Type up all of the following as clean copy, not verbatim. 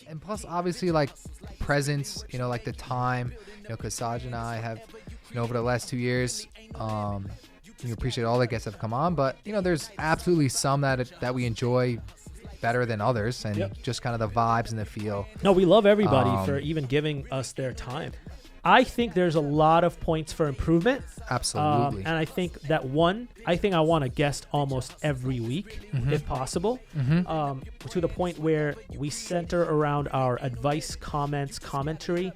And plus, obviously, like presence, like the time, because Saj and I have, over the last 2 years, we appreciate all the guests that have come on, but there's absolutely some that we enjoy better than others, and just kind of the vibes and the feel. No, we love everybody for even giving us their time. I think there's a lot of points for improvement. Absolutely. And I think that I want a guest almost every week, if possible, to the point where we center around our advice, comments, commentary,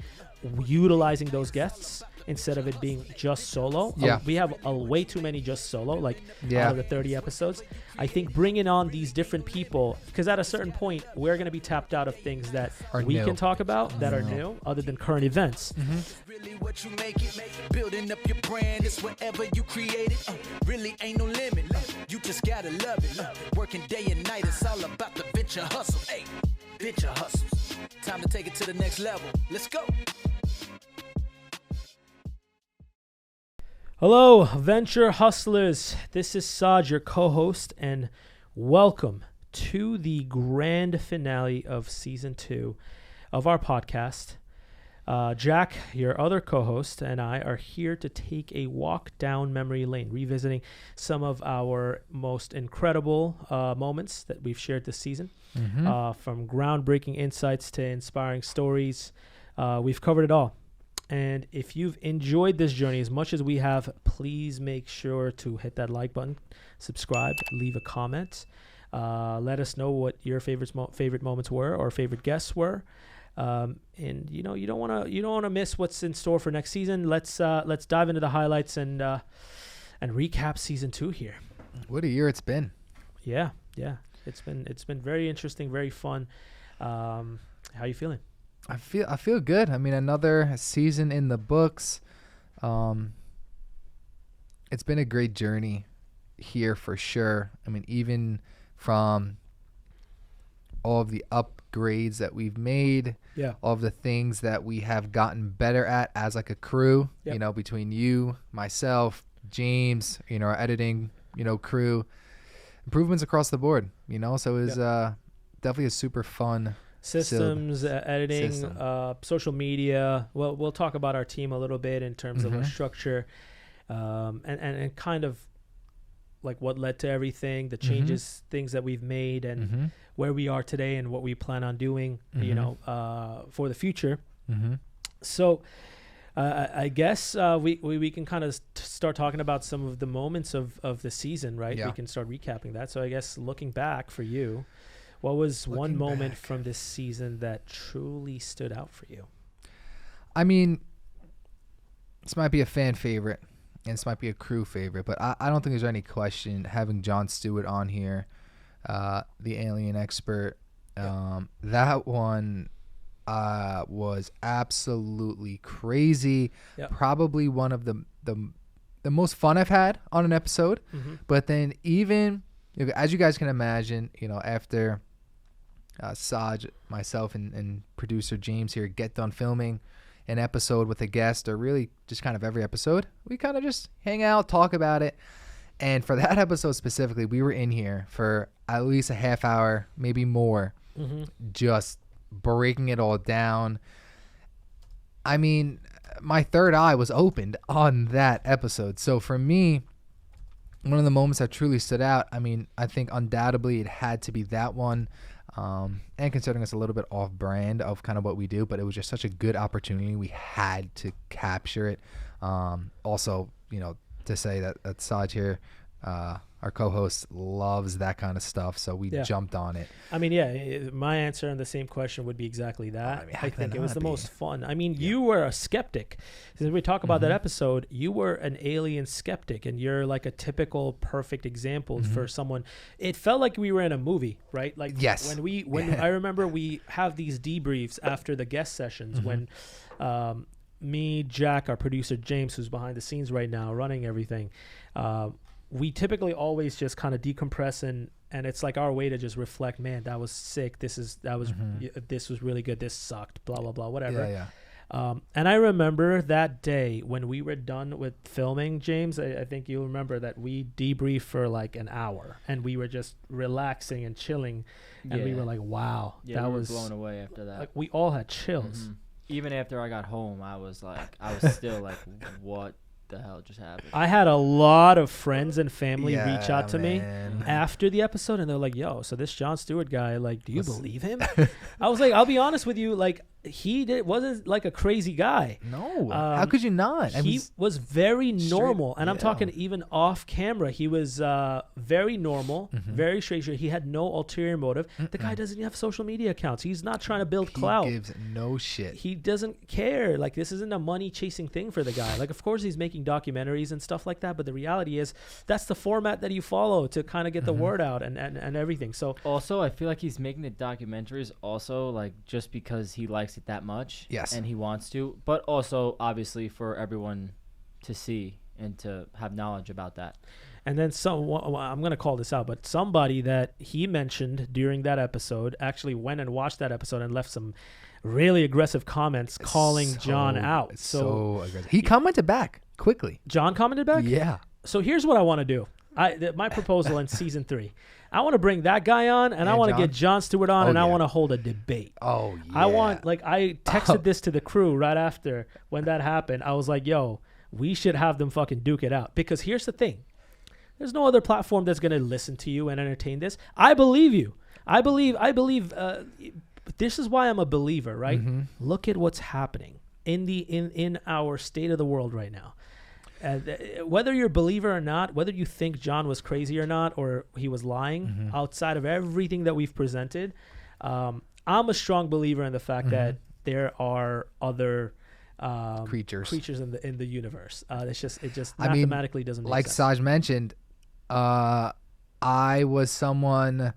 utilizing those guests instead of it being just solo. Yeah. We have way too many just solo, out of the 30 episodes. I think bringing on these different people, because at a certain point, we're going to be tapped out of things that we can talk about that are new, other than current events. Really what you make it, building up your brand is whatever you create it. Really ain't no limit. You just gotta love it. Working day and night, it's all about the venture hustle. Hey, venture hustles. Time to take it to the next level. Let's go. Hello, Venture Hustlers. This is Saj, your co-host, and welcome to the grand finale of Season 2 of our podcast. Jack, your other co-host, and I are here to take a walk down memory lane, revisiting some of our most incredible moments that we've shared this season, from groundbreaking insights to inspiring stories. We've covered it all. And if you've enjoyed this journey as much as we have, please make sure to hit that like button, subscribe, leave a comment. Let us know what your favorite moments were or favorite guests were. And you don't want to miss what's in store for next season. Let's dive into the highlights and recap Season 2 here. What a year it's been. Yeah. It's been very interesting, very fun. How are you feeling? I feel good. I mean, another season in the books. It's been a great journey here for sure. I mean, even from all of the upgrades that we've made, all of the things that we have gotten better at as like a crew, between you, myself, James, our editing, crew, improvements across the board, so it was definitely a super fun systems, editing, social media. Well, we'll talk about our team a little bit in terms of our structure, and kind of like what led to everything, the changes, things that we've made, and where we are today and what we plan on doing, for the future. So I guess we can kind of start talking about some of the moments of the season, right? We can start recapping that. So I guess looking back for you, what was one moment from this season that truly stood out for you? I mean, this might be a fan favorite, and this might be a crew favorite, but I don't think there's any question having Jon Stewart on here, the alien expert. That one was absolutely crazy. Probably one of the most fun I've had on an episode. But then even, as you guys can imagine, after Saj, myself, and producer James here get done filming an episode with a guest, or really just kind of every episode, we kind of just hang out, talk about it. And for that episode specifically, we were in here for at least a half hour, maybe more, just breaking it all down. I mean, my third eye was opened on that episode. So for me, one of the moments that truly stood out, I mean, I think undoubtedly it had to be that one. And considering it's a little bit off brand of kind of what we do, but it was just such a good opportunity. We had to capture it. Also, to say that Saj here, our co-host, loves that kind of stuff, so we jumped on it. I mean, my answer on the same question would be exactly that. I think it was the most fun. I mean, you were a skeptic. As we talk about that episode, you were an alien skeptic, and you're like a typical perfect example for someone. It felt like we were in a movie, right? Like, yes. When I remember we have these debriefs after the guest sessions when me, Jack, our producer James, who's behind the scenes right now running everything, we typically always just kind of decompress and it's like our way to just reflect, man, that was sick. This was really good. This sucked, blah, blah, blah, whatever. And I remember that day when we were done with filming, James, I think you remember that we debriefed for like an hour and we were just relaxing and chilling. And we were like, wow, that was blown away after that. Like we all had chills. Even after I got home, I was still like, what the hell just happened? I had a lot of friends and family reach out to man. me after the episode, and they're like, yo, so this Jon Stewart guy, like, do you believe him? I was like, I'll be honest with you, like, wasn't like a crazy guy. No. How could you not? He was very normal. And I'm talking even off camera. He was very normal, very straight. He had no ulterior motive. The guy doesn't even have social media accounts. He's not trying to build clout. He gives no shit. He doesn't care. Like, this isn't a money chasing thing for the guy. Like, of course he's making documentaries and stuff like that. But the reality is that's the format that you follow to kind of get the word out and everything. So also, I feel like he's making the documentaries also like just because he likes it that much. Yes. And he wants to, but also obviously for everyone to see and to have knowledge about that. And then I'm going to call this out, but somebody that he mentioned during that episode actually went and watched that episode and left some really aggressive comments calling Jon out. So aggressive. He commented back quickly. Jon commented back? Yeah. So here's what I want to do. My proposal in season 3. I want to bring that guy on, and I want to get Jon Stewart on, and I want to hold a debate. Oh, yeah. I texted this to the crew right after when that happened. I was like, yo, we should have them fucking duke it out. Because here's the thing. There's no other platform that's going to listen to you and entertain this. I believe you. I believe this is why I'm a believer, right? Look at what's happening in our state of the world right now. Whether you're a believer or not, whether you think Jon was crazy or not, or he was lying, outside of everything that we've presented, I'm a strong believer in the fact that there are other creatures in the universe. It just mathematically doesn't make like sense. Saj mentioned, I was someone.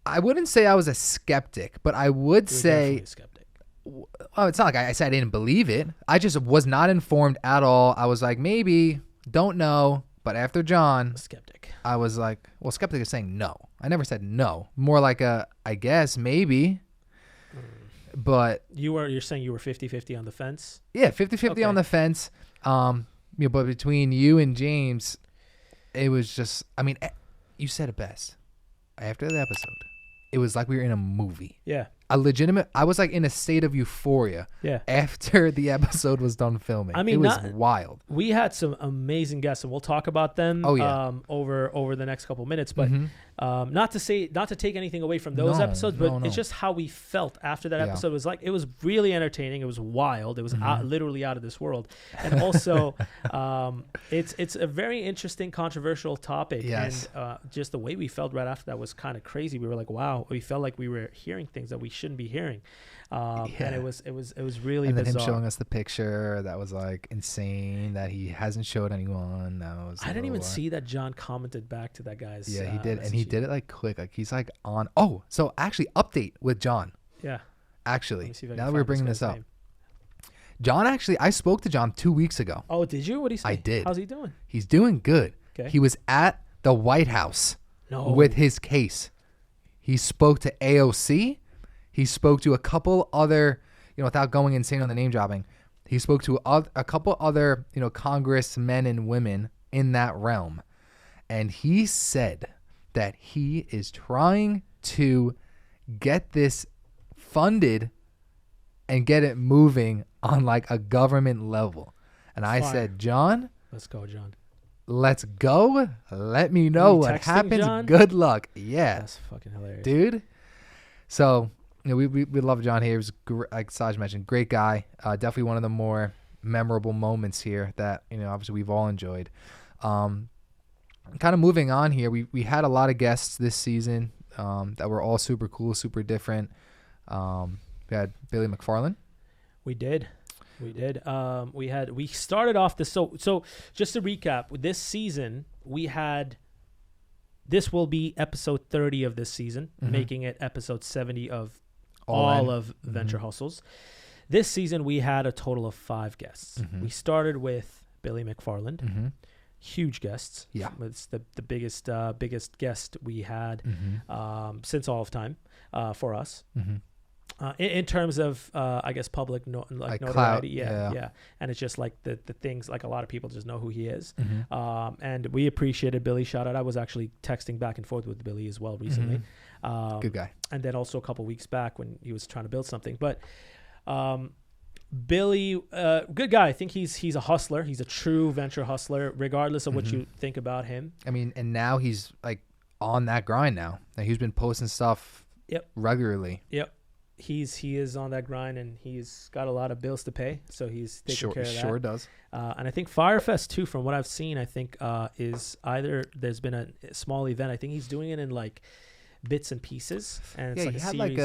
I wouldn't say I was a skeptic, but I would say. A skeptic. Well, it's not like I said I didn't believe it. I just was not informed at all. I was like, maybe, don't know. But after Jon, Skeptic. I was like, well, skeptic is saying no. I never said no. More like I guess, maybe. But You're saying you were 50-50 on the fence? yeah, 50-50 on the fence. But between you and James, it was just, I mean, you said it best. After the episode, it was like we were in a movie. Yeah. I was like in a state of euphoria after the episode was done filming. I mean, it was wild. We had some amazing guests, and we'll talk about them over the next couple minutes. But not to take anything away from those episodes, but it's just how we felt after that episode. Was like, it was really entertaining. It was wild. It was literally out of this world. And also, it's a very interesting, controversial topic. Yes. And just the way we felt right after that was kind of crazy. We were like, wow, we felt like we were hearing things that we shouldn't be hearing. And it was really and then bizarre. him showing us the picture that was like insane that he hasn't showed anyone. I didn't even see that Jon commented back to that guy's. Yeah, he did, and he did it like quick. Like he's like on. Oh, so actually, update with Jon. Yeah. Actually, now that we're bringing this up, Jon actually, I spoke to Jon 2 weeks ago. Oh, did you? What did he say? I did. How's he doing? He's doing good. Okay. He was at the White House with his case. He spoke to AOC. He spoke to a couple other, without going insane on the name dropping, he spoke to a couple other, congressmen and women in that realm. And he said that he is trying to get this funded and get it moving on like a government level. And I said, Jon, let's go, Jon. Let's go. Let me know what happens. Jon? Good luck. Yeah. That's fucking hilarious. Dude. So, we love Jon here. He was, like Saj mentioned, great guy. Definitely one of the more memorable moments here that, obviously we've all enjoyed. Kind of moving on here, we had a lot of guests this season that were all super cool, super different. We had Billy McFarland. We did. We started off this. So just to recap, this season this will be episode 30 of this season, making it episode 70 of all of Venture Hustles. This season we had a total of 5 guests. We started with Billy McFarland. Huge guests. Yeah. It's the biggest guest we had since all of time for us. In terms of, I guess, public Like notoriety. clout, Yeah. And it's just like the things, like a lot of people just know who he is. Mhm. And we appreciated Billy. Shout out. I was actually texting back and forth with Billy as well recently. Good guy. And then also a couple weeks back when he was trying to build something. But Billy, good guy. I think he's a hustler. He's a true venture hustler, regardless of what you think about him. I mean, and now he's like on that grind now. Like, he's been posting stuff regularly. Yep. He is on that grind, and he's got a lot of bills to pay, so he's taking care of that. Sure does. And I think Firefest too, from what I've seen, I think is either there's been a small event. I think he's doing it in like bits and pieces, and it's Yeah, like he a had series.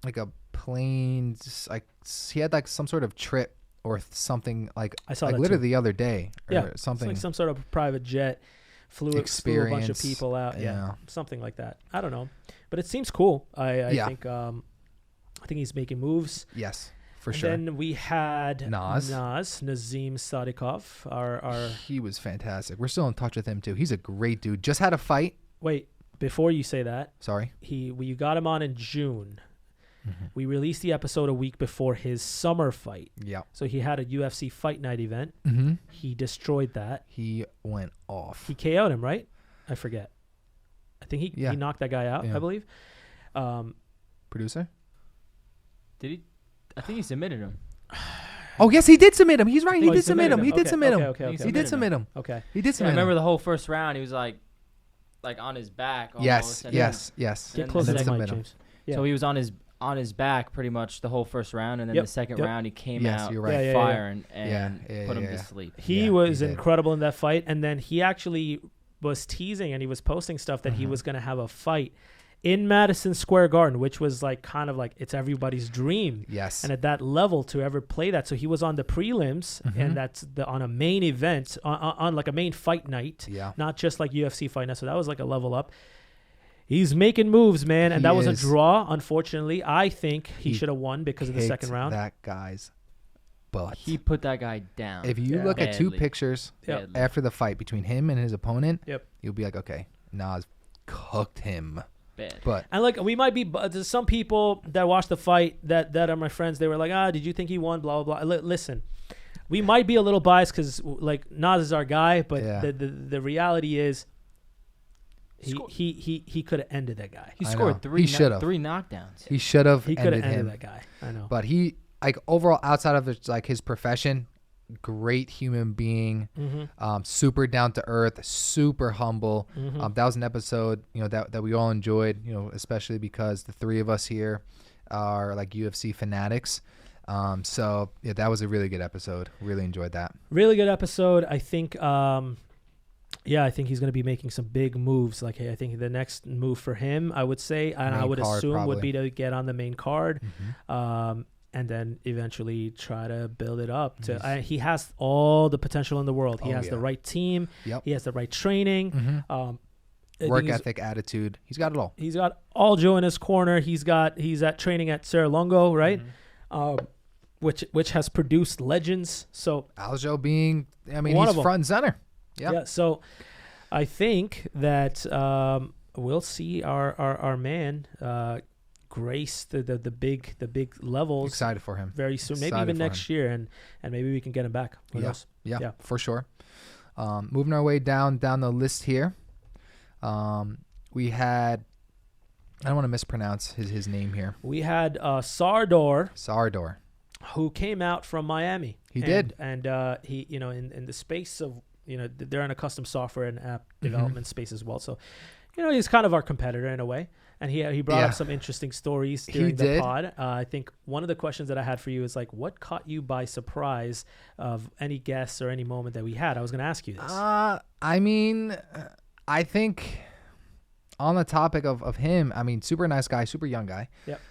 like a plane, like he had like some sort of trip or something, like I saw like that literally too. the other day or It's something. like some sort of private jet flew a bunch of Experience. people out. Yeah, Yeah. something like that. I don't know, but it seems cool. I Yeah. think he's making moves. Yes, for And sure. then we had Nazim Sadikov. Our He was fantastic. We're still in touch with him too. He's a great dude. Just had a fight. wait, before you say that, Sorry. we got him on in June. Mm-hmm. We released the episode a week before his summer fight. Yeah. So he had a UFC fight night event. Mm-hmm. He destroyed that. He went off. He KO'd him, right? I forget. I think he knocked that guy out, Yeah. I believe. Producer? Did he? I think he submitted him. Oh, yes, he did submit him. He's right. He Oh, did submit him. He did Okay, submit him. Okay. He did submit him. Okay. He did Yeah, I submit him. remember the whole first round. He was like on his back. Yes, almost, and yes. Get And closer then to the mic, submit him. James. So he was on his back pretty much the whole first round, and then the second round he came Yes, out you're right. fire and Yeah, put him yeah. to sleep. He Yeah, was he did. incredible in that fight, and then he actually was teasing and he was posting stuff that he was going to have a fight in Madison Square Garden, which was like kind of like it's everybody's dream. Yes. And at that level to ever play that. So he was on the prelims, and that's on a main event, on like a main fight night, Yeah. not just like UFC fight night. So that was like a level up. He's making moves, man, and He that was a is. draw. Unfortunately, I think he He should have won because of the second Kicked round. that guy's butt. He put that guy down. If you Yeah. look at two Badly. pictures Yep. after the fight between him and his opponent, Yep. you'll be like, okay, Nas cooked him. Bad. But And like we might be, there's some people that watched the fight that are my friends. They were like, did you think he won? Blah blah blah. Listen, we might be a little biased because like Nas is our guy, but Yeah. the reality is he could have ended that guy. He I scored know. three He should've. three knockdowns. he should have He could have ended ended him. that guy. I know. But he, like, overall, outside of like his profession, great human being, super down to earth, super humble. That was an episode, that we all enjoyed, especially because the three of us here are like UFC fanatics. So yeah, that was a really good episode. Really enjoyed that. Really good episode. I think. I think he's going to be making some big moves. Like, hey, I think the next move for him, I would say, and I Main would card, assume would probably. be to get on the main card, and then eventually try to build it up. He has all the potential in the world. He Oh, has the yeah. right team. Yep. He has the right training. I think Work he's- ethic, attitude. He's got it all. He's got all Joe in his corner. He's at training at Serra Longo, right? Which has produced legends. So Aljo being, One he's of 'em. front and center. Yeah. yeah. So I think that we'll see our man grace the big levels Excited for him. very soon. Maybe Excited even for next year, and maybe we can get him back. Who knows? Yeah, Yeah. for sure. Moving our way down the list here. We had, I don't want to mispronounce his name here. We had Sardor. who came out from Miami. He did. And he, in the space of, they're in a custom software and app development space as well. So, he's kind of our competitor in a way. And he brought Yeah. up some interesting stories He during the did. pod. I think one of the questions that I had for you is like, what caught you by surprise of any guests or any moment that we had? I was going to ask you this. I think on the topic of him, super nice guy, super young guy. Yep.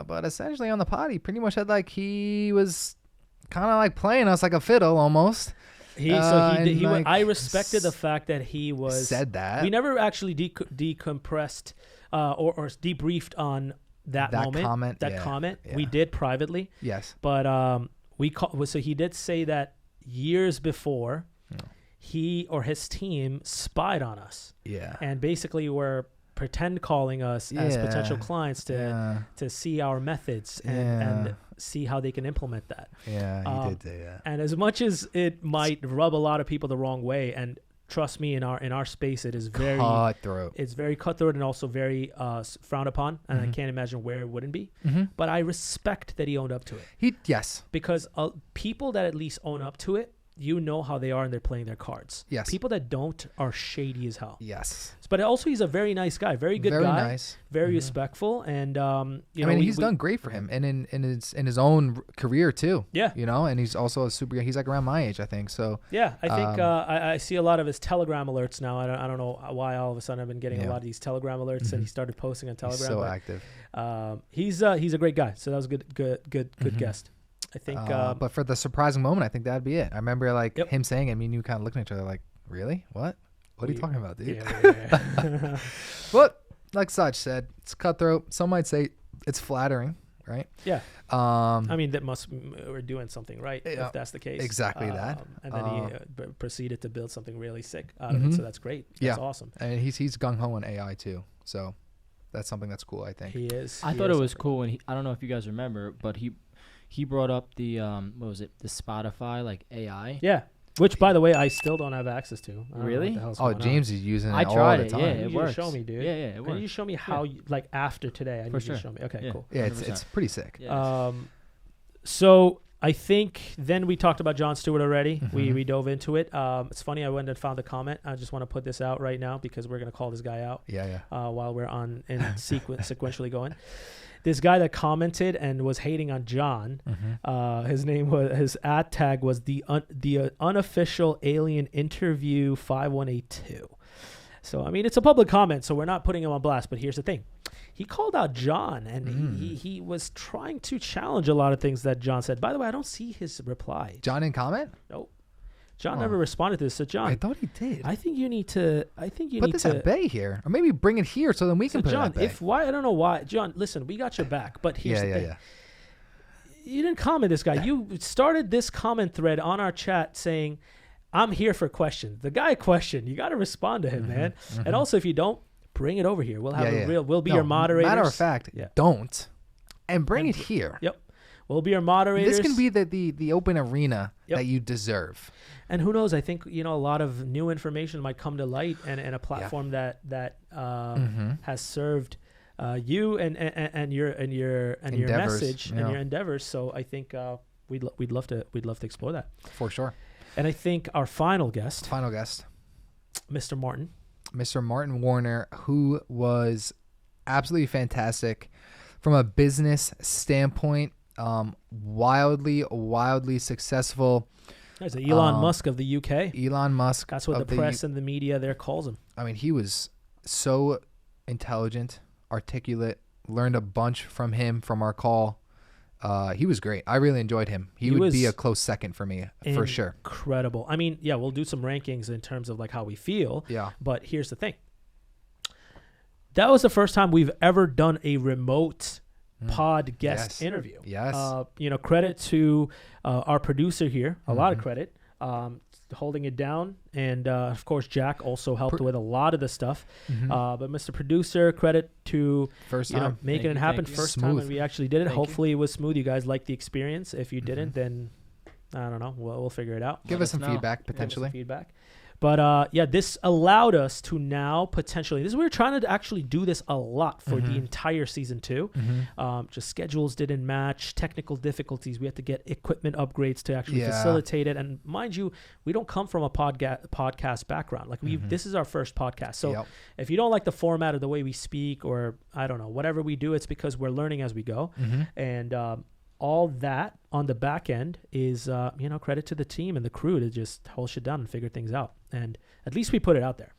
But essentially on the pod, he pretty much had he was kind of like playing us like a fiddle almost. I respected the fact that he was said that. We never actually decompressed or debriefed on that moment. comment, That yeah, comment yeah. we did privately, Yes. but so he did say that years before he or his team spied on us Yeah. and basically were pretend calling us as potential Yeah. clients to Yeah. to see our methods and, Yeah. and see how they can implement that. Yeah, he did say that. And as much as it might rub a lot of people the wrong way, and trust me, in our space, it is very Cutthroat. it's very cutthroat and also very frowned upon, and I Mhm. can't imagine where it wouldn't be. Mm-hmm. But I respect that he owned up to it, Yes. because people that at least own up to it, you know how they are and they're playing their cards. Yes. People that don't are shady as hell. Yes. But also, he's a very nice guy, very good Very guy, nice. very Mhm. respectful, and I mean, he's done great for him, and in his own career too. Yeah. You know, and he's also a super. He's like around my age, I think. So Yeah, I think Um, I see a lot of his Telegram alerts now. I don't know why all of a sudden I've been getting a Yeah. lot of these Telegram alerts, and he started posting on he's Telegram. so but, active. he's a great guy. So that was a good Mhm. guest. I think. But for the surprising moment, I think that'd be it. I remember like Yep. him saying it, me and you kind of looking at each other like, really? What? What are you We- talking about, dude? yeah. But like Saj said, it's cutthroat. Some might say it's flattering, right? Yeah. Um, I mean, that we're doing something right Yeah, if that's the case. exactly that. And then he proceeded to build something really sick out of it. Mhm. So that's great. That's Yeah. awesome. and he's gung ho on AI too, so that's something that's cool. I think. He is. I he thought is it was something. cool, and I don't know if you guys remember, but he brought up the what was it, the Spotify like AI. Yeah. Which, by the way, I still don't have access to. I don't know what Really? the hell's Oh, going on. James is using it I all tried the it. time. Yeah, You it need to works. show me, dude. Yeah, yeah, it Can works. you show me how, like after today? I need you to sure. show me. Okay, Yeah. cool. Yeah, 100%. it's pretty sick. Yeah. So I think then we talked about Jon Stewart already. Mhm. We dove into it. It's funny. I went and found the comment. I just want to put this out right now because we're gonna call this guy out Yeah. while we're on in sequentially going. This guy that commented and was hating on John. His name was his ad tag was the unofficial alien interview 5182. So I mean it's a public comment, so we're not putting him on blast. But here's the thing. He called out John, and he was trying to challenge a lot of things that John said. By the way, I don't see his reply. John didn't comment? Nope. John Oh. never responded to this. So John, I thought he did. I think you need to. Put this at bay here, or maybe bring it here so then we So can put John, it at bay. if why I don't know why. John, listen, we got your back. But here's the thing. You didn't comment this guy. You started this comment thread on our chat saying, "I'm here for questions." The guy questioned. You got to respond to him, man. And also, if you don't, bring it over here. We'll have a real. We'll be No, your moderators. Matter of fact, Yeah. don't, and bring And it here. Yep. We'll be your moderators. This can be the open arena Yep. that you deserve. And who knows? I think a lot of new information might come to light, and a platform that has served you and your Endeavors, message and yeah. your endeavors. So I think we'd love to explore that. For sure. And I think our final guest, Final guest, Mr. Martin. Mr. Martin Warner, who was absolutely fantastic from a business standpoint. Wildly successful. There's the Elon Musk of the UK. Elon Musk. That's what of the press and the media there calls him. I mean, he was so intelligent, articulate. Learned a bunch from him from our call. He was great. I really enjoyed him. He would be was a close second for me, for sure. Incredible. I mean, yeah, we'll do some rankings in terms of like how we feel. Yeah. But here's the thing. That was the first time we've ever done a remote pod guest Yes. interview. Yes. Credit to our producer here. A lot of Mhm. credit. Holding it down. And, of course, Jack also helped with a lot of the stuff. Mhm. But Mr. Producer, credit to First you know, time. making Thank it you, happen thank you. first time Smooth. and we actually did it. Thank you. Hopefully it was smooth. You guys liked the experience. If you didn't, then I don't know. We'll figure it out. Give Let us us some know. feedback Give us some potentially. feedback. But this allowed us to now potentially. We were trying to actually do this a lot for the entire season 2. Just schedules didn't match, technical difficulties. We had to get equipment upgrades to actually Yeah. facilitate it. And mind you, we don't come from a podcast background. Like this is our first podcast. So Yep. if you don't like the format of the way we speak, or I don't know, whatever we do, it's because we're learning as we go. And all that on the back end is, credit to the team and the crew to just hold shit down and figure things out. And at least we put it out there.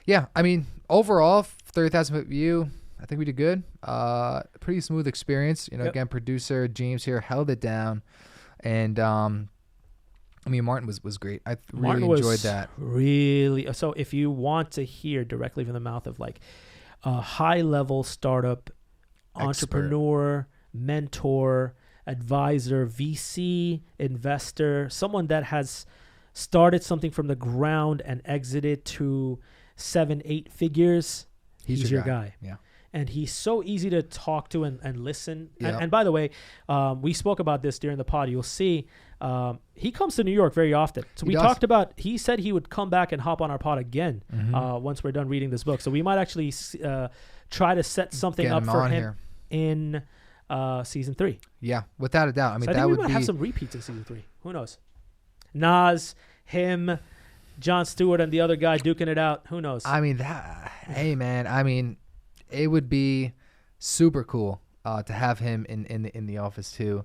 Yeah, I mean, overall, 30,000 foot view, I think we did good. Pretty smooth experience. Yep. Again, producer James here held it down, and Martin was great. I really enjoyed that. Really. So if you want to hear directly from the mouth of like a high level startup entrepreneur, mentor, advisor, VC, investor, someone that has started something from the ground and exited to 7-8 figures. He's your guy. Yeah. And he's so easy to talk to and listen. Yeah. And by the way, we spoke about this during the pod. You'll see he comes to New York very often. So we talked about, he said he would come back and hop on our pod again once we're done reading this book. So we might actually try to set something Get up for him here in season 3. Yeah, without a doubt. I mean, So I that think we would might be have some repeats in season 3. Who knows? Nas, him, Jon Stewart, and the other guy duking it out. Who knows? I mean, hey, man. I mean, it would be super cool to have him in the office too.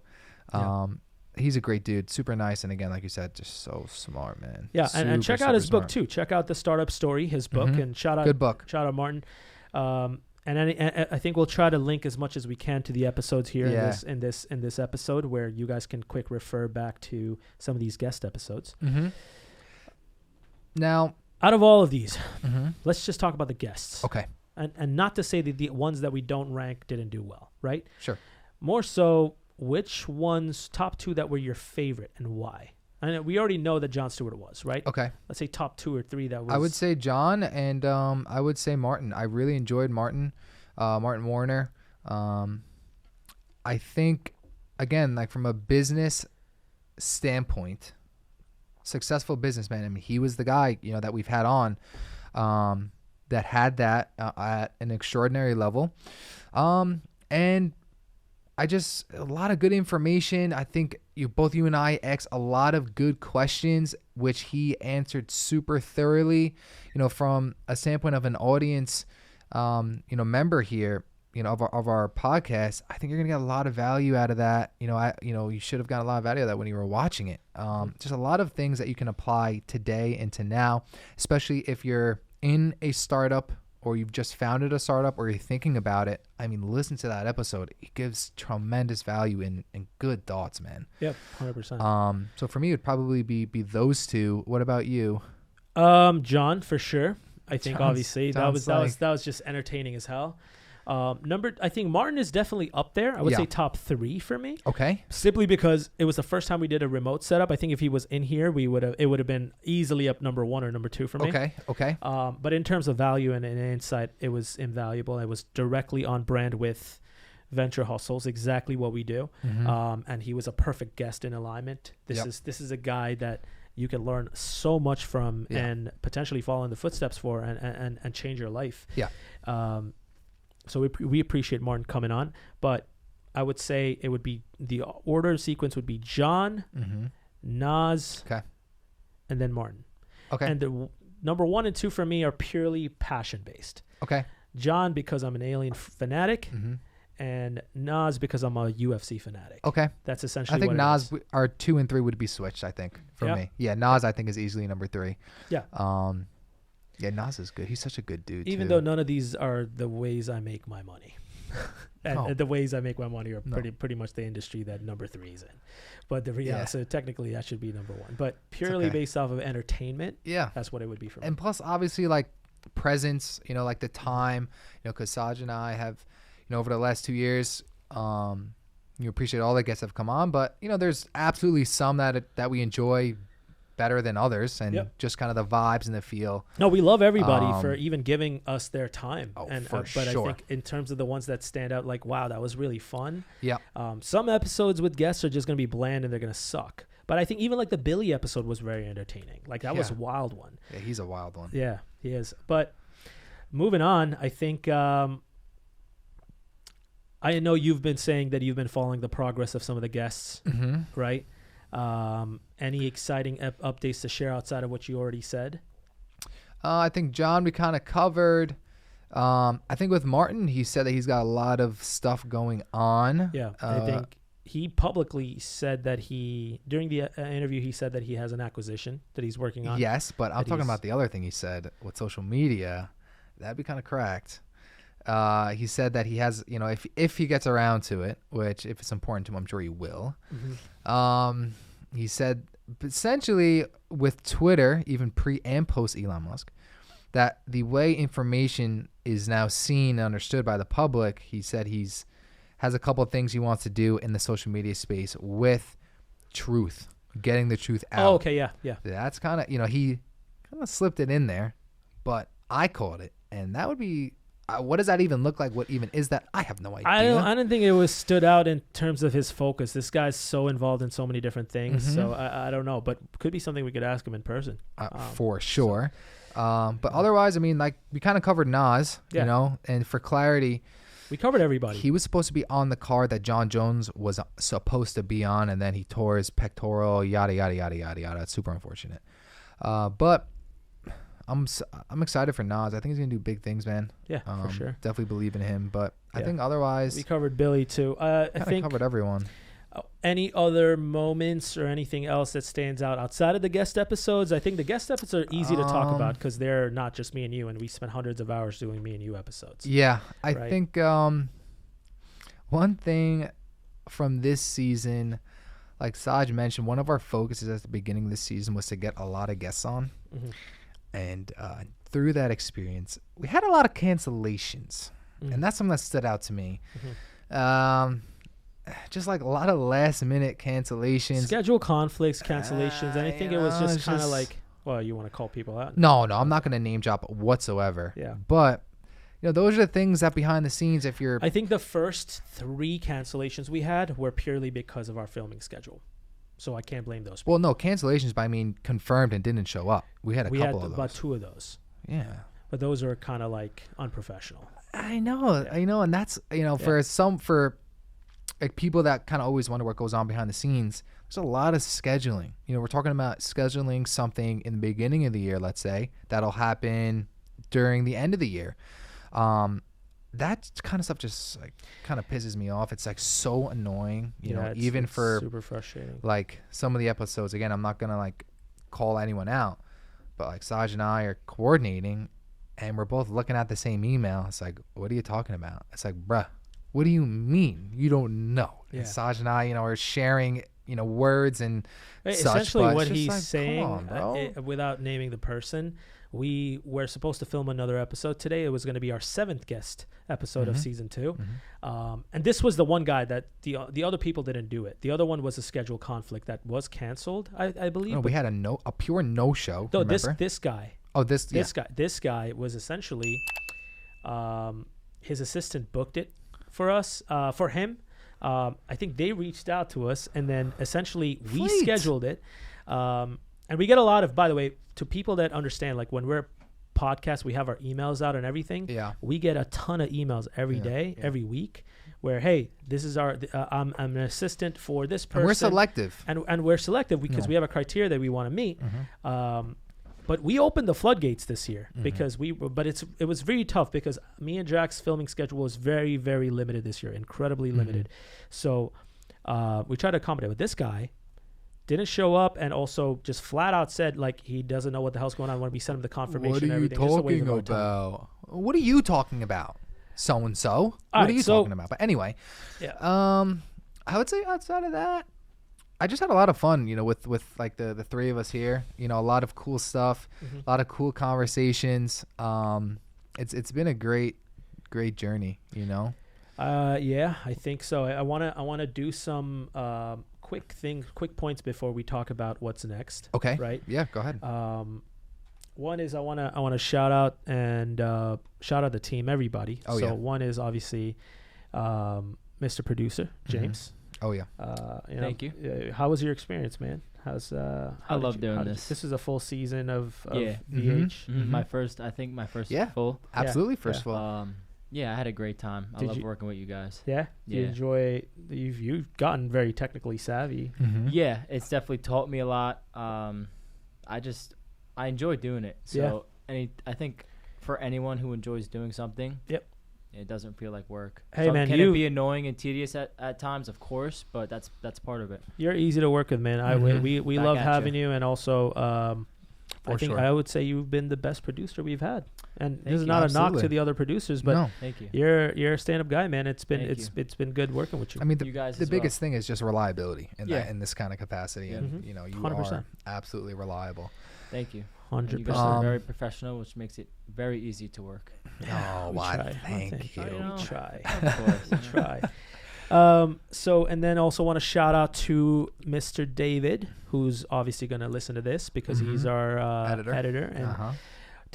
He's a great dude, super nice, and again, like you said, just so smart, man. Yeah, and check out his book smart. too. Check out the Startup Story, his book, and shout out Good book. Shout out Martin. And I think we'll try to link as much as we can to the episodes here in this episode, where you guys can quick refer back to some of these guest episodes. Now, out of all of these, let's just talk about the guests. okay, And not to say that the ones that we don't rank didn't do well, right? sure. More so, which ones, top 2 that were your favorite and why? And we already know that Jon Stewart was, right? Okay. Let's say top 2 or 3 that was. I would say John, and I would say Martin. I really enjoyed Martin Warner. I think, again, like from a business standpoint, successful businessman. I mean, he was the guy, that we've had on that had that at an extraordinary level. And I just, a lot of good information. I think both you and I asked a lot of good questions, which he answered super thoroughly, from a standpoint of an audience, member here, of our podcast. I think you're going to get a lot of value out of that. You should have gotten a lot of value out of that when you were watching it. Just a lot of things that you can apply today and to now, especially if you're in a startup or you've just founded a startup or you're thinking about it. I mean, listen to that episode. It gives tremendous value and good thoughts, man. Yep, 100%. So for me, it would probably be those two. What about you? John, for sure. I think obviously that was just entertaining as hell. I think Martin is definitely up there. I would say top 3 for me. Okay. Simply because it was the first time we did a remote setup. I think if he was in here, it would have been easily up number 1 or number 2 for me. Okay. But in terms of value and insight, it was invaluable. It was directly on brand with Venture Hustles, exactly what we do. And he was a perfect guest in alignment. This is a guy that you can learn so much from and potentially follow in the footsteps for and change your life. Yeah. So we appreciate Martin coming on, but I would say it would be the order sequence would be John, Nas, and then Martin. Okay. And the number 1 and 2 for me are purely passion based. Okay. John because I'm an Alien fanatic, and Nas because I'm a UFC fanatic. Okay. That's essentially. I think what Nas our 2 and 3 would be switched. I think for me. Yeah. Nas I think is easily number 3. Yeah. Yeah, Nas is good. He's such a good dude. Even though none of these are the ways I make my money. And the ways I make my money are pretty much the industry that number 3 is in. But so technically that should be number 1. But purely based off of entertainment, that's what it would be for me. And plus, obviously, like presence, like the time, because Saj and I have, over the last 2 years, you appreciate all the guests that have come on, but there's absolutely some that we enjoy better than others, and just kind of the vibes and the feel. No, we love everybody for even giving us their time. But I think in terms of the ones that stand out, like, wow, that was really fun. Yeah. Some episodes with guests are just going to be bland and they're going to suck. But I think even like the Billy episode was very entertaining. Like that was a wild one. Yeah, he's a wild one. Yeah, he is. But moving on, I think I know you've been saying that you've been following the progress of some of the guests, right? Any exciting updates to share outside of what you already said? I think John, we kind of covered. I think with Martin, he said that he's got a lot of stuff going on. Yeah, I think he publicly said that during the interview, he said that he has an acquisition that he's working on. Yes, but I'm talking about the other thing he said with social media. That'd be kind of cracked. He said that he has, if he gets around to it, which if it's important to him, I'm sure he will. He said essentially with Twitter, even pre and post Elon Musk, that the way information is now seen and understood by the public, he said has a couple of things he wants to do in the social media space with truth, getting the truth out. Oh, okay, yeah. That's kind of, he kind of slipped it in there, but I caught it, and that would be what does that even look like? What even is that? I have no idea. I don't think it was stood out in terms of his focus. This guy's so involved in so many different things. So I don't know, but could be something we could ask him in person. For sure. But otherwise, I mean, like we kind of covered Nas, you know, and for clarity, we covered everybody. he was supposed to be on the card that John Jones was supposed to be on, and then he tore his pectoral, yada, yada, yada, yada, yada. It's super unfortunate. But I'm excited for Nas. I think he's going to do big things, man. Yeah, for sure. Definitely believe in him. But I think otherwise, we covered Billy too. I think covered everyone. Any other moments or anything else that stands out outside of the guest episodes? I think the guest episodes are easy to talk about because they're not just me and you, and we spent hundreds of hours doing me and you episodes. Yeah, I think one thing from this season, like Saj mentioned, one of our focuses at the beginning of this season was to get a lot of guests on. And through that experience, we had a lot of cancellations. And that's something that stood out to me. Just like a lot of last minute cancellations. Schedule conflicts, cancellations. And I think it was just kind of like, well, you want to call people out? No, I'm not going to name drop whatsoever. Yeah. But, you know, those are the things that behind the scenes, if you're... I think the first 3 cancellations we had were purely because of our filming schedule. So I can't blame those people. Well, no, cancellations, but I mean confirmed and didn't show up. We had a couple of those. About 2 of those. Yeah. But those are kind of like unprofessional. I know. And that's, you know, for like people that kind of always wonder what goes on behind the scenes, there's a lot of scheduling. You know, we're talking about scheduling something in the beginning of the year, let's say, that'll happen during the end of the year. That kind of stuff just like kind of pisses me off. It's like so annoying, you know, even for super frustrating. Like some of the episodes, again, I'm not going to like call anyone out, but like Saj and I are coordinating and we're both looking at the same email. It's like, what are you talking about? It's like, bruh, what do you mean? You don't know. Yeah. And Saj and I, you know, are sharing, you know, words and such. Essentially what he's like, saying, without naming the person, we were supposed to film another episode today. It was going to be our 7th guest episode of season 2. And this was the one guy that the other people didn't do it. The other one was a schedule conflict that was canceled, I believe. No, we had a pure no-show. No, this guy. Oh, this guy was essentially his assistant booked it for us, for him. I think they reached out to us, and then essentially we scheduled it. And we get a lot of, by the way, to people that understand, like when we're podcast, we have our emails out and everything. Yeah. We get a ton of emails every day, every week, where, hey, this is our, I'm an assistant for this person. And we're selective. And we're selective because we have a criteria that we want to meet. But we opened the floodgates this year because it was very tough because me and Jack's filming schedule was very, very limited this year, incredibly limited. So we tried to accommodate with this guy. Didn't show up and also just flat out said like he doesn't know what the hell's going on when we sent him the confirmation and everything. What are you talking about? What are you talking about? So-and-so? What are you talking about? But anyway, I would say outside of that, I just had a lot of fun, you know, with like the 3 of us here. You know, a lot of cool stuff, a lot of cool conversations. It's been a great journey, you know? Yeah, I think so. I wanna do some quick points before we talk about what's next. Okay. Right? Yeah, go ahead. One is I wanna shout out and shout out the team, everybody. One is obviously Mr. Producer, James. Oh yeah. Thank you. How was your experience, man? I love doing this. This is a full season of VH. My first full. Absolutely, first full. Yeah, I had a great time. I love working with you guys. Yeah? You enjoy... You've gotten very technically savvy. Yeah, it's definitely taught me a lot. I enjoy doing it. So I think for anyone who enjoys doing something, it doesn't feel like work. Hey, man, can it be annoying and tedious at times? Of course, but that's part of it. You're easy to work with, man. We love having you, and also... I would say you've been the best producer we've had, and this is not a knock to the other producers, but thank you. You're a stand-up guy, man. It's been good working with you. I mean, the biggest thing is just reliability in this kind of capacity, and you know, you 100%. Are absolutely reliable. Thank you. 100%. You guys are very professional, which makes it very easy to work. Oh, wow! Thank you. We try. Of course, we try. And then also want to shout out to Mr. David, who's obviously going to listen to this because he's our editor. And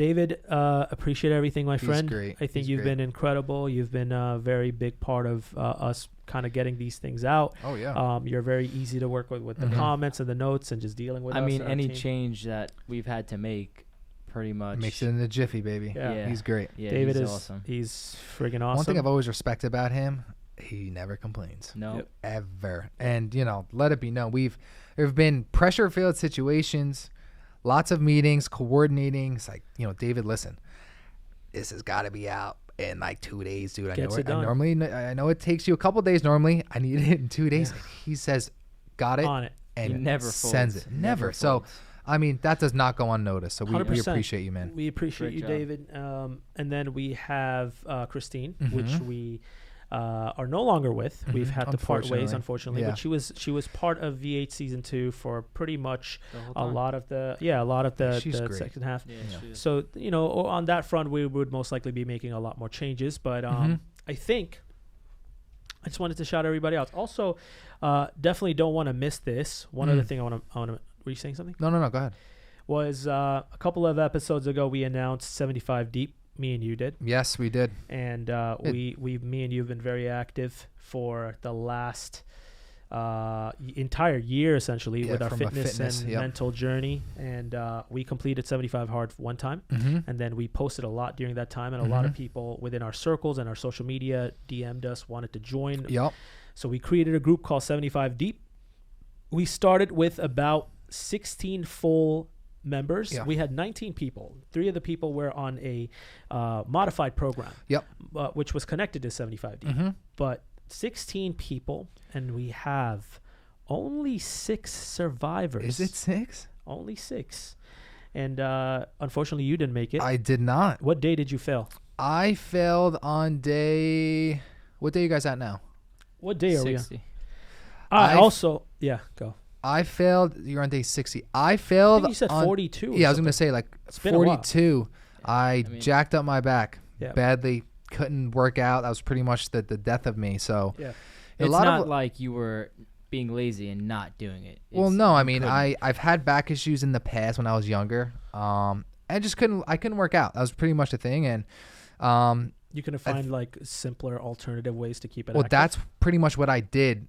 David, appreciate everything, my friend. Great. I think He's you've great. been incredible. You've been a very big part of us kind of getting these things out. Oh yeah. You're very easy to work with the comments and the notes and just dealing with us. I mean, and our any team. change that we've had to make, pretty much Makes it in the jiffy, baby. Yeah. He's great. Yeah, David he's is awesome. He's friggin' awesome. One thing I've always respected about him, he never complains. No. Yep. Ever. And, let it be known. There have been pressure-filled situations, lots of meetings, coordinating. It's like, David, listen, this has got to be out in like 2 days, dude. Gets it done. I know it takes you a couple days normally. I need it in 2 days. Yeah. And he says, got it. on it. And He never sends folds. it. Never. So, folds. I mean, that does not go unnoticed. So we 100%. appreciate you, man. We appreciate Great you, job. David. And then we have Christine, which Mhm. we are no longer with. We've Mhm. had to part ways, Unfortunately. unfortunately. Yeah. But she was part of V8 season 2 for pretty much The whole a time. lot of the She's great. second half. Yeah, Yeah. she is. So on that front, we would most likely be making a lot more changes. But I think I just wanted to shout everybody out. Also, definitely don't want to miss this. One other thing I want to. Were you saying something? No, go ahead. Was a couple of episodes ago we announced 75 Deep. Me and you did, Yes, we did. and me and you have been very active for the last entire year essentially with our from a fitness and yep. mental journey. And we completed 75 hard one time, and then we posted a lot during that time, and a lot of people within our circles and our social media DM'd us, wanted to join. Yep. So we created a group called 75 Deep. We started with about 16 full members. Yeah. We had 19 people. 3 of the people were on a modified program, Yep. which was connected to 75 Deep. But 16 people, and we have only 6 survivors. Is it 6? Only 6. And unfortunately, you didn't make it. I did not. What day did you fail? I failed on day. What day are you guys at now? What day are we on? 60. Go. I failed. You're on day 60. I I failed. think you said on, 42. Yeah, I was gonna say like been a while. 42. I mean- jacked up my back Yeah. badly. Couldn't work out. That was pretty much the death of me. So Yeah. a It's lot not of. like you were being lazy and not doing it. Well, It's- no. I you mean, couldn't. I've had back issues in the past when I was younger. I just couldn't. I couldn't work out. That was pretty much the thing. And You can find like simpler alternative ways to keep it well, active. that's pretty much what I did.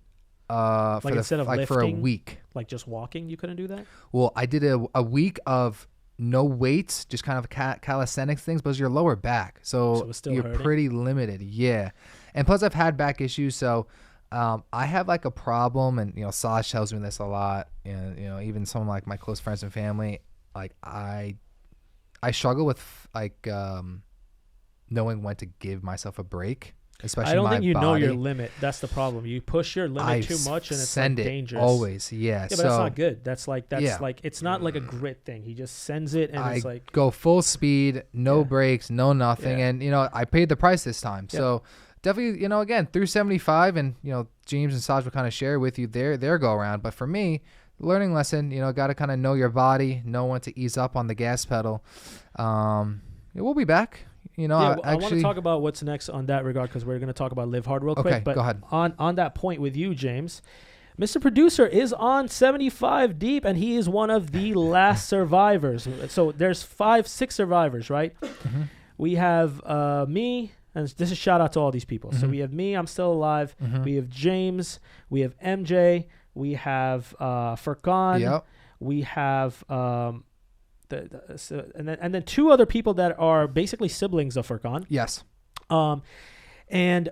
For instead of for a lifting? week. Like just walking, you couldn't do that? Well, I did a week of no weights, just kind of calisthenics things, but it was your lower back. So So, it was still you're hurting? pretty limited. Yeah. And plus I've had back issues. So I have like a problem, and, Saj tells me this a lot. And, even some of like my close friends and family, like I struggle with like knowing when to give myself a break, especially I don't my think you body. know your limit. That's the problem. You push your limit I too much, and it's send like it dangerous. always. Yeah. Yeah, but so that's not good. That's Yeah. like it's not like a grit thing. He just sends it, and I it's like go full speed, no Yeah. brakes, no nothing. Yeah. And, I paid the price this time. Yeah. So definitely, again, through 75, and, James and Saj will kind of share with you their go around. But for me, learning lesson, got to kind of know your body, know when to ease up on the gas pedal. We'll be back. I want to talk about what's next on that regard, because we're going to talk about Live Hard real Okay, quick. But go ahead. on that point with you, James, Mr. Producer is on 75 Deep, and he is one of the last survivors. So there's 6 survivors, right? Mm-hmm. We have me, and this is shout out to all these people. So Mhm. we have me, I'm still alive. Mhm. We have James. We have MJ. We have Furkan. Yep. We have and then 2 other people that are basically siblings of Furkan. Yes. And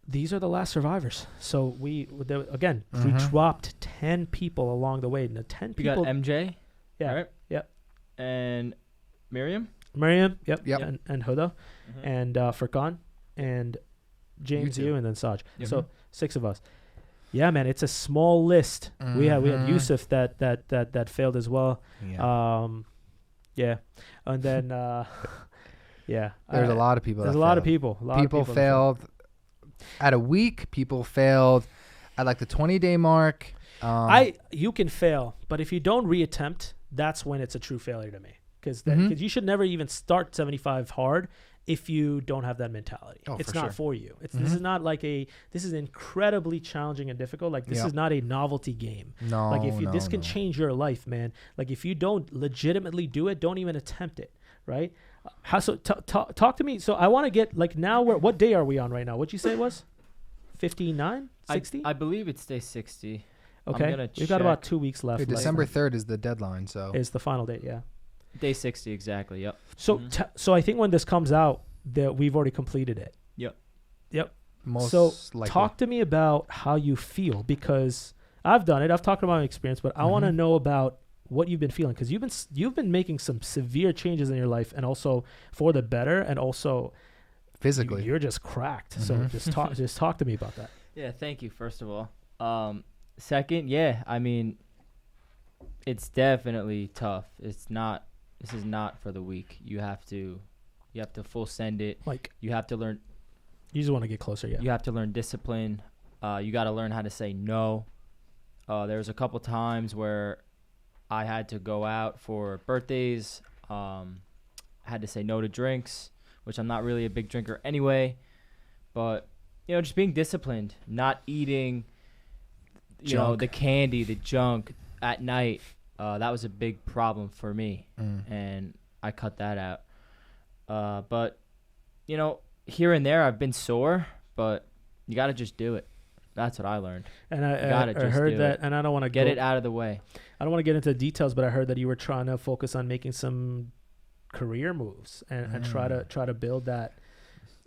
these are the last survivors. So we Mhm. dropped 10 people along the way. And the 10 You got people. MJ, Yeah. right? Yep. And Miriam. Miriam. Yep. Yep. And Huda. And Furkan. And James, You two. you, and then Saj. Yep. So 6 of us. Yeah, man, it's a small list. We had Mhm. Yusuf that failed as well. Yeah. Yeah, and then yeah, There's a lot of people. There's that a lot of failed. people. People failed at a week. People failed at like the 20-day mark. You can fail, but if you don't reattempt, that's when it's a true failure to me. Because Mhm. you should never even start 75 hard if you don't have that mentality. Oh, It's for not sure. for you. This Mhm. is not like this is incredibly challenging and difficult. Like this Yep. is not a novelty game. No. Like if you no, this can no. change your life, man. Like if you don't legitimately do it, don't even attempt it. right? How so? Talk to me. So I want to get like now. What day are we on right now? What'd you say it was? 59, 60? I believe it's day 60. Okay, we've got about 2 weeks left. December 3rd is the deadline, so is the final date. Yeah, day 60 exactly. Yep. So so I think when this comes out, that we've already completed it. Yep. So talk to me about how you feel, because I've done it. I've talked about my experience, but I want to know about what you've been feeling, because you've been making some severe changes in your life, and also for the better, and also physically you're just cracked. So just talk to me about that. Yeah, thank you first of all. Second, yeah, I mean, it's definitely tough. This is not for the weak. You have to full send it. Like, you have to learn. You just want to get closer, yeah. You have to learn discipline. You got to learn how to say no. There was a couple times where I had to go out for birthdays. I had to say no to drinks, which I'm not really a big drinker anyway. But, just being disciplined, not eating, the candy, the junk at night. That was a big problem for me, and I cut that out. But, here and there I've been sore, but you got to just do it. That's what I learned. And I heard that, and I don't want to get it out of the way. I don't want to get into the details, but I heard that you were trying to focus on making some career moves and try to build that.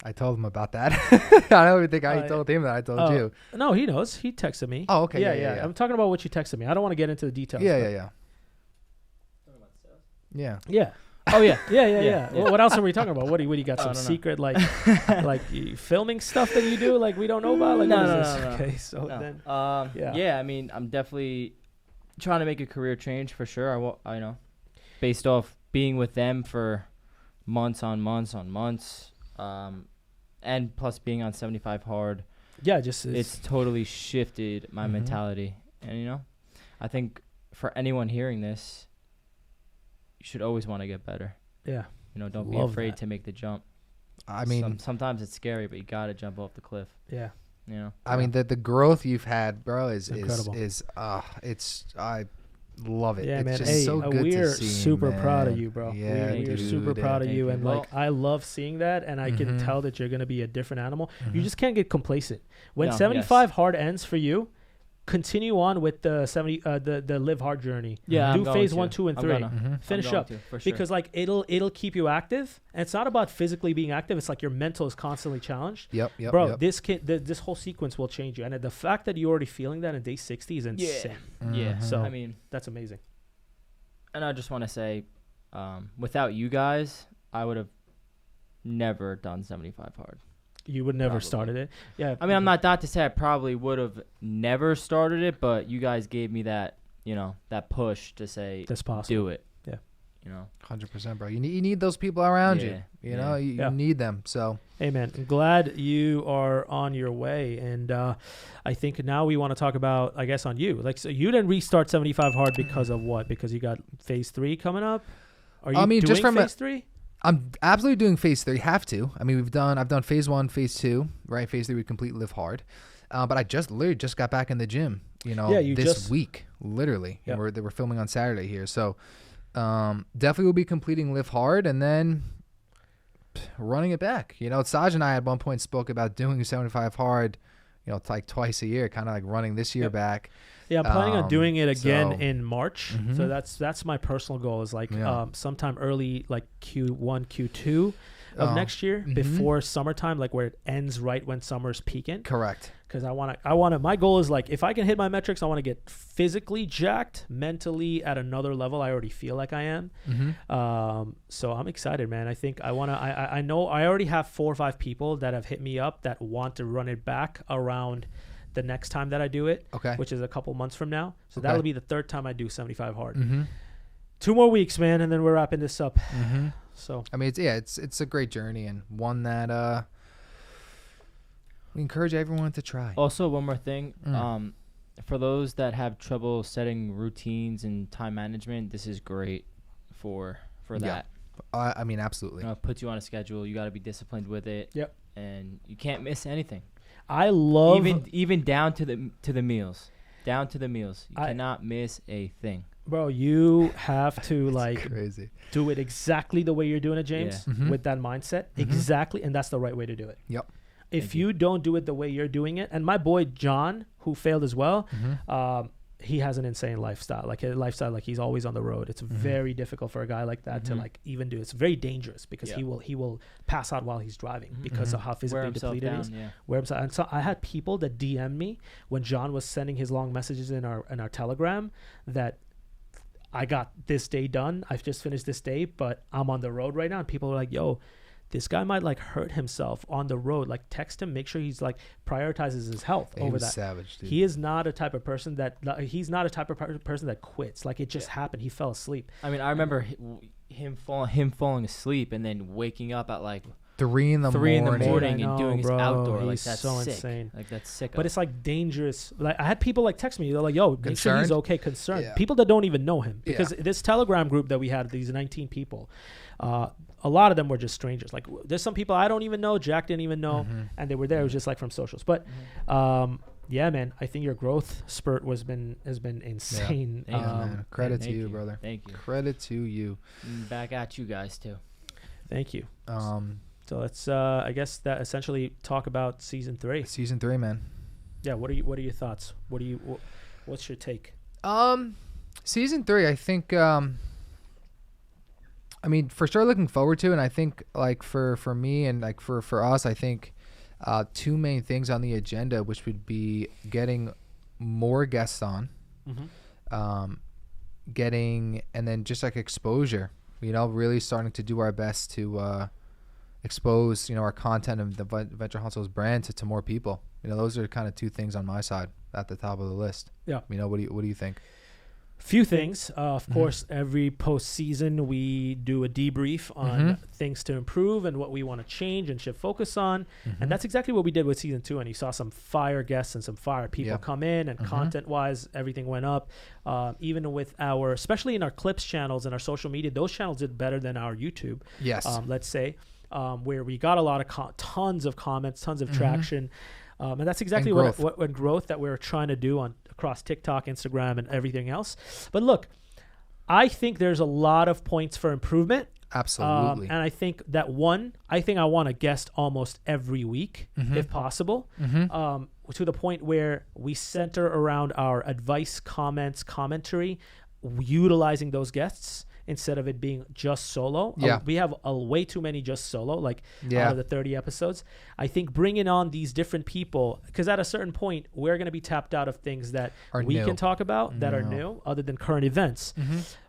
I told him about that. I don't even think I told him that. I told you. No, he knows. He texted me. Oh, okay. Yeah. I'm talking about what you texted me. I don't want to get into the details. Yeah. Oh yeah. Well, what else are we talking about? What do you got? Some secret like filming stuff that you do like we don't know about? Like, no. Okay, so then I mean, I'm definitely trying to make a career change for sure. I know, based off being with them for months on months, and plus being on 75 hard. Yeah, it's totally shifted my mentality, and I think for anyone hearing this, you should always want to get better. Yeah. Don't be afraid to make the jump. I mean, sometimes it's scary, but you got to jump off the cliff. Yeah. I mean, the growth you've had, bro, is incredible. I love it. Yeah, it's man. Just so good we're to see, super man. proud of you, bro. Yeah, we're super proud of you, and well, I love seeing that, and I can tell that you're gonna be a different animal. You just can't get complacent. When 75 hard ends for you, continue on with the the live hard journey. Yeah, do phase 1, 2, and 3. Finish up for sure. because like it'll keep you active, and it's not about physically being active. It's like your mental is constantly challenged. Yep. Bro, this whole sequence will change you, and the fact that you're already feeling that in day 60 is insane. Yeah. So I mean, that's amazing. And I just want to say, without you guys, I would have never done 75 hard. You would never started it. Yeah. I mean, I'm not to say I probably would have never started it, but you guys gave me that, that push to say, that's possible. Do it. Yeah. 100%, bro. You need those people around you. You need them. So, hey, man, I'm glad you are on your way. And I think now we want to talk about, I guess, on you. Like, so you didn't restart 75 hard because of what? Because you got phase 3 coming up? Are you doing just from phase 3? I'm absolutely doing phase 3. Have to. I mean, I've done phase 1, phase 2, right? Phase 3 we complete live hard. But I literally just got back in the gym, this week, literally. Yep. They were filming on Saturday here. So definitely will be completing live hard and then running it back. Saj and I at one point spoke about doing 75 hard, like twice a year, kind of like running this year back. Yeah, I'm planning on doing it again in March. So that's my personal goal is like sometime early, like Q1, Q2 of next year, before summertime, like where it ends right when summer's peaking. Correct. Because I want to, my goal is like, if I can hit my metrics, I want to get physically jacked, mentally at another level. I already feel like I am. So I'm excited, man. I think I know I already have 4 or 5 people that have hit me up that want to run it back around the next time that I do it, which is a couple months from now. So that'll be the 3rd time I do 75 hard. 2 more weeks, man, and then we're wrapping this up. So I mean, it's a great journey and one that we encourage everyone to try. Also, one more thing, for those that have trouble setting routines and time management, this is great for that. I mean, absolutely. Puts you on a schedule. You got to be disciplined with it. Yep. And you can't miss anything. I love even down to the meals. Down to the meals. You cannot miss a thing. Bro, you have to like Crazy. do it exactly the way you're doing it, James, Yeah. Mhm. with that mindset. Exactly, and that's the right way to do it. Yep. If you don't do it the way you're doing it, and my boy John, who failed as well, he has an insane lifestyle. Like a lifestyle, like he's always on the road. It's very difficult for a guy like that to like even do. It's very dangerous because he will pass out while he's driving because of how physically depleted he is. Wear himself. And so I had people that DM me when John was sending his long messages in our Telegram that I got this day done. I've just finished this day, but I'm on the road right now. And people are like, yo, this guy might like hurt himself on the road. Like text him, make sure he's like prioritizes his health over that. Savage, dude. He is not a type of person that person that quits. Like it just happened. He fell asleep. I mean, I remember him falling asleep and then waking up at like 3 in the morning I know, and doing his bro. outdoor. Like He's that's so sick. insane. Like that's sick. But it's like dangerous. Like I had people like text me. They're like, "Yo, make sure he's Concerned? okay." Concerned. Yeah. People that don't even know him because this Telegram group that we had, these 19 people, a lot of them were just strangers. Like there's some people I don't even know. Jack didn't even know, and they were there. It was just like from socials. But yeah, man, I think your growth spurt has been insane. Thank you, man. Credit to thank you, brother. Thank you. Credit to you. Back at you guys too. Thank you. So let's, I guess that essentially talk about season 3. Season 3, man. Yeah. What are your thoughts? What's your take? Season 3, I think. I mean, for sure, looking forward to, and I think like for me and like for us, I think 2 main things on the agenda, which would be getting more guests on, getting and then just like exposure. You know, really starting to do our best to expose, you know, our content and the Venture Hustles brand to more people. You know, those are kind of 2 things on my side at the top of the list. Yeah. You know, what do you think? Few things. Of course, every postseason we do a debrief on things to improve and what we want to change and should focus on. And that's exactly what we did with season 2. And you saw some fire guests and some fire people come in, and content-wise, everything went up. Even with especially in our clips channels and our social media, those channels did better than our YouTube. Yes. Let's say, where we got a lot of tons of comments, tons of traction. And that's exactly what growth that we're trying to do across TikTok, Instagram, and everything else. But look, I think there's a lot of points for improvement. Absolutely. And I think that I want a guest almost every week, if possible, to the point where we center around our advice, comments, commentary, utilizing those guests instead of it being just solo. Yeah. We have way too many just solo, out of the 30 episodes. I think bringing on these different people, because at a certain point, we're going to be tapped out of things that we can talk about that are new, other than current events.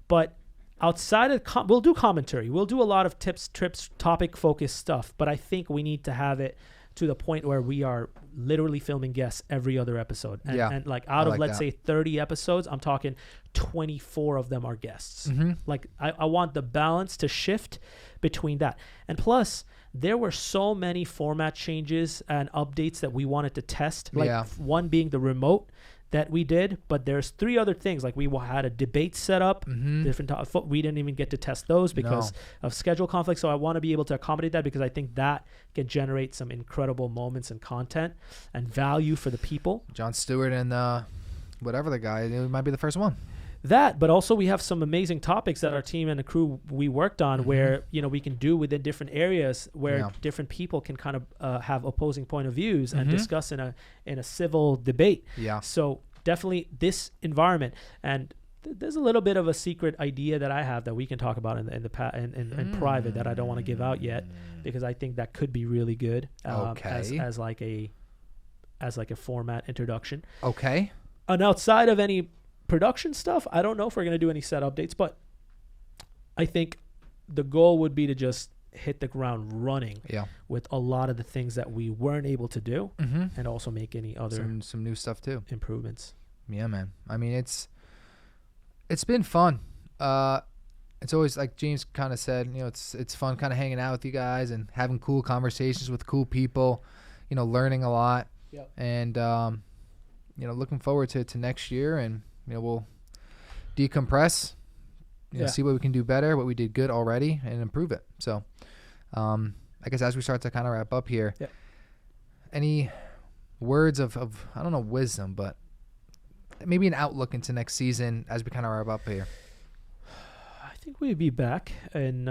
But outside of, we'll do commentary. We'll do a lot of tips, trips, topic-focused stuff. But I think we need to have it to the point where we are literally filming guests every other episode. And like out of, let's say 30 episodes, I'm talking 24 of them are guests. Like I want the balance to shift between that. And plus, there were so many format changes and updates that we wanted to test. Like one being the remote that we did, but there's 3 other things. Like we had a debate set up, different. We didn't even get to test those because of schedule conflict. So I want to be able to accommodate that because I think that can generate some incredible moments and content and value for the people. Jon Stewart and whatever the guy, it might be the first one. That, but also we have some amazing topics that our team and the crew we worked on where, you know, we can do within different areas where different people can kind of have opposing point of views and discuss in a civil debate. Yeah. So definitely this environment, and there's a little bit of a secret idea that I have that we can talk about in private that I don't want to give out yet because I think that could be really good as like a format introduction. Okay. And outside of any production stuff, I don't know if we're going to do any set updates, but I think the goal would be to just hit the ground running with a lot of the things that we weren't able to do and also make any other some new stuff too, improvements. Yeah, man. I mean, it's been fun. It's always, like James kind of said, you know, it's fun kind of hanging out with you guys and having cool conversations with cool people, you know, learning a lot. And you know, looking forward to next year, and you know, we'll decompress, you know, see what we can do better, what we did good already, and improve it. So, I guess as we start to kind of wrap up here, any words of I don't know, wisdom, but maybe an outlook into next season as we kind of wrap up here. I think we'd be back, and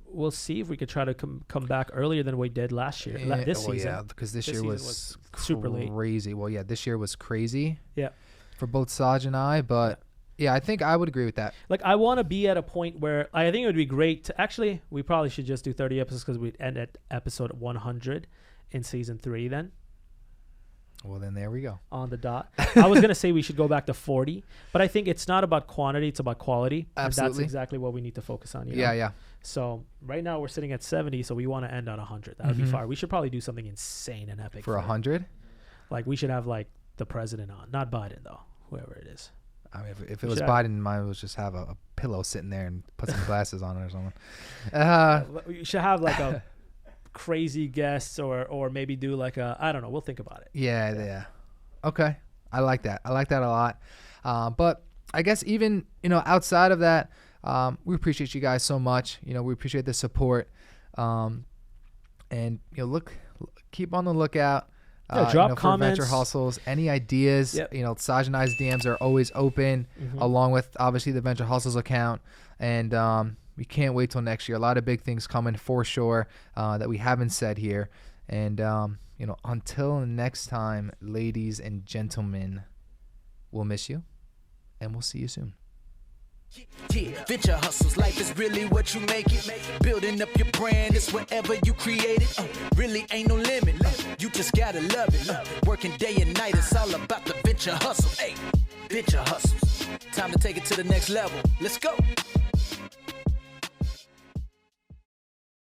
we'll see if we could try to come back earlier than we did last year. This season. Yeah, because this year season was super late. crazy. Well, yeah, this year was crazy. Yeah. For both Saj and I, but yeah, I think I would agree with that. Like, I want to be at a point where I think it would be great to actually, we probably should just do 30 episodes because we'd end at episode 100 in season 3 then. Well, then there we go. On the dot. I was going to say we should go back to 40, but I think it's not about quantity, it's about quality. Absolutely. And that's exactly what we need to focus on. Yeah, yeah. So right now we're sitting at 70, so we want to end on 100. That would be fire. We should probably do something insane and epic. For 100? Like, we should have, like, the president on. Not Biden, though. Whoever it is. I mean, if it was Biden, mine would just have a pillow sitting there and put some glasses on it or something. We should have, like, a crazy guests or maybe do, like, I don't know. We'll think about it. Yeah. Okay. I like that. I like that a lot. But I guess even, outside of that, we appreciate you guys so much. We appreciate the support. And, keep on the lookout. Drop for comments. Venture Hustles. Any ideas? Yep. Saj and I's DMs are always open, along with obviously the Venture Hustles account. And we can't wait till next year. A lot of big things coming for sure that we haven't said here. And until next time, ladies and gentlemen, we'll miss you, and we'll see you soon. Yeah, venture hustles, life is really what you make it. Building up your brand, it's whatever you create it. Really ain't no limit. You just gotta love it. Working day and night, it's all about the venture hustle. Hey, venture hustles. Time to take it to the next level. Let's go.